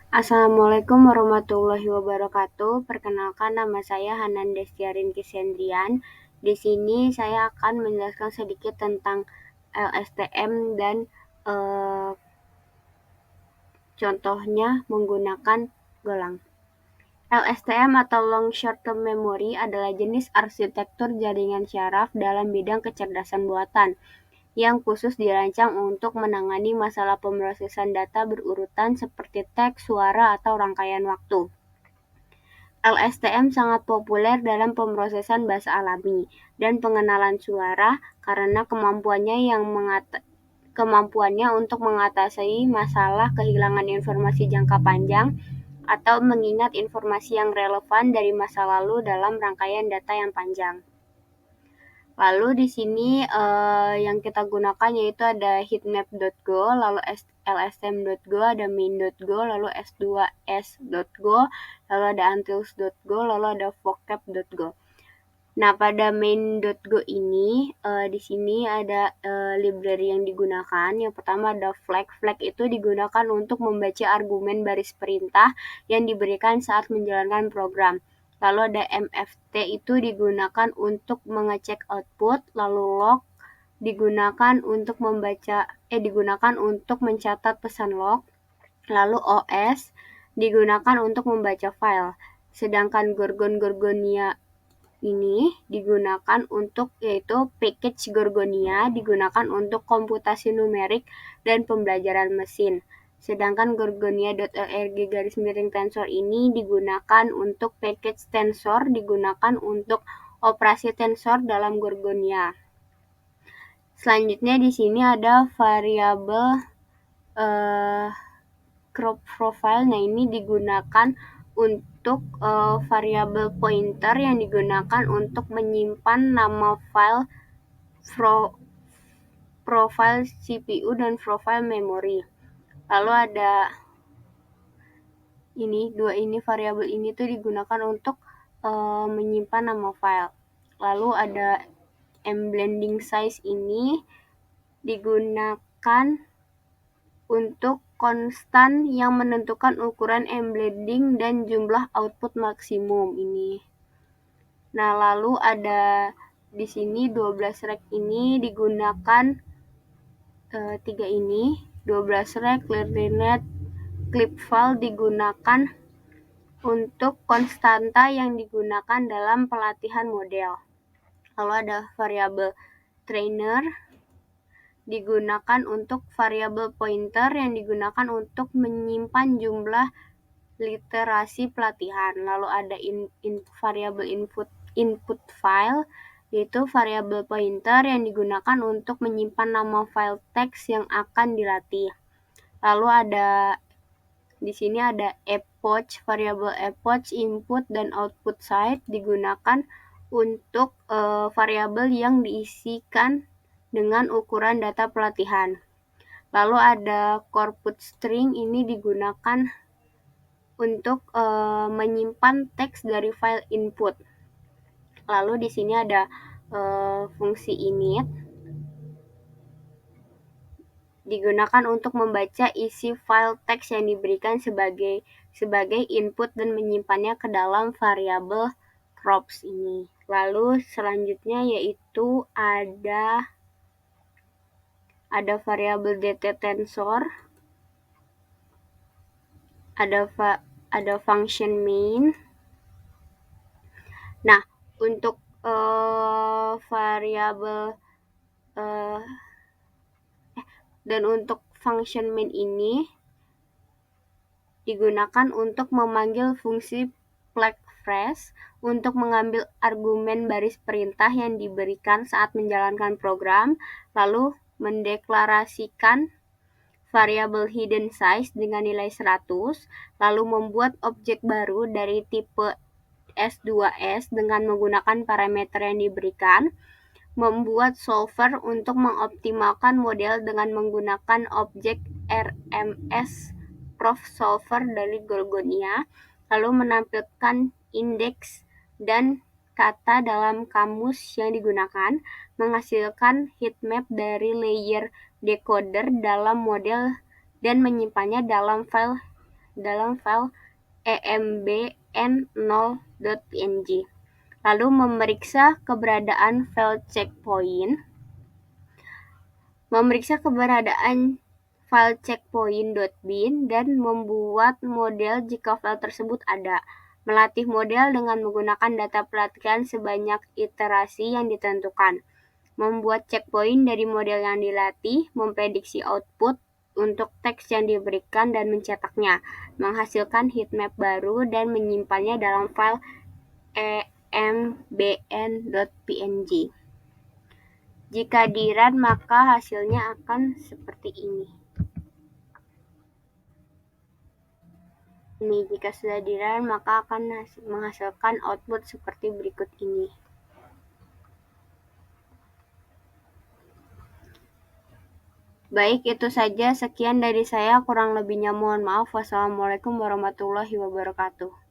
Assalamualaikum warahmatullahi wabarakatuh. Perkenalkan, nama saya Hanan Destiarin Kisendrian. Di sini saya akan menjelaskan sedikit tentang LSTM dan eh, contohnya menggunakan gelang. LSTM atau Long Short Term Memory adalah jenis arsitektur jaringan syaraf dalam bidang kecerdasan buatan yang khusus dirancang untuk menangani masalah pemrosesan data berurutan seperti teks, suara, atau rangkaian waktu. LSTM sangat populer dalam pemrosesan bahasa alami dan pengenalan suara karena kemampuannya untuk mengatasi masalah kehilangan informasi jangka panjang atau mengingat informasi yang relevan dari masa lalu dalam rangkaian data yang panjang. Lalu di sini yang kita gunakan yaitu ada heatmap.go, lalu lsm.go, ada main.go, lalu s2s.go, lalu ada untils.go, lalu ada vocab.go. Nah, pada main.go ini di sini ada library yang digunakan. Yang pertama ada flag. Flag itu digunakan untuk membaca argumen baris perintah yang diberikan saat menjalankan program. Lalu ada MFT itu digunakan untuk mengecek output, lalu log digunakan untuk mencatat pesan log, lalu OS digunakan untuk membaca file. Sedangkan Gorgonia ini digunakan untuk yaitu package Gorgonia digunakan untuk komputasi numerik dan pembelajaran mesin. Sedangkan gorgonia.org-tensor ini digunakan untuk package tensor digunakan untuk operasi tensor dalam Gorgonia. Selanjutnya di sini ada variabel crop profile. Nah, ini digunakan untuk variabel pointer yang digunakan untuk menyimpan nama file profile CPU dan profile memori. Lalu ada variabel ini tuh digunakan untuk menyimpan nama file. Lalu ada emblending size ini digunakan untuk konstan yang menentukan ukuran embedding dan jumlah output maksimum ini. Nah, lalu ada di sini 12 rek ini digunakan 12 rek clearnet clip file digunakan untuk konstanta yang digunakan dalam pelatihan model. Lalu ada variabel trainer digunakan untuk variabel pointer yang digunakan untuk menyimpan jumlah literasi pelatihan. Lalu ada variabel input file yaitu variabel pointer yang digunakan untuk menyimpan nama file teks yang akan dilatih. Lalu ada di sini ada epoch, variabel epoch input dan output side digunakan untuk variabel yang diisikan dengan ukuran data pelatihan. Lalu ada corpus string ini digunakan untuk menyimpan teks dari file input. Lalu di sini ada fungsi init digunakan untuk membaca isi file teks yang diberikan sebagai input dan menyimpannya ke dalam variabel crops ini. Lalu selanjutnya yaitu ada variabel DT-tensor, ada function main. Nah, untuk variabel dan untuk function main ini digunakan untuk memanggil fungsi flag phrase untuk mengambil argumen baris perintah yang diberikan saat menjalankan program, lalu mendeklarasikan variabel hidden size dengan nilai 100, lalu membuat objek baru dari tipe S2S dengan menggunakan parameter yang diberikan, membuat solver untuk mengoptimalkan model dengan menggunakan objek RMS Prof Solver dari Gorgonia, lalu menampilkan indeks dan kata dalam kamus yang digunakan, menghasilkan heatmap dari layer decoder dalam model dan menyimpannya dalam file dalam file embn0.png. Lalu memeriksa keberadaan file checkpoint checkpoint.bin dan membuat model jika file tersebut ada. Melatih model dengan menggunakan data pelatihan sebanyak iterasi yang ditentukan. Membuat checkpoint dari model yang dilatih, memprediksi output untuk teks yang diberikan dan mencetaknya, menghasilkan heatmap baru dan menyimpannya dalam file embn.png. Jika di-run, maka hasilnya akan seperti ini. Jika sudah di-run, maka akan menghasilkan output seperti berikut ini. Baik, itu saja. Sekian dari saya. Kurang lebihnya mohon maaf. Wassalamualaikum warahmatullahi wabarakatuh.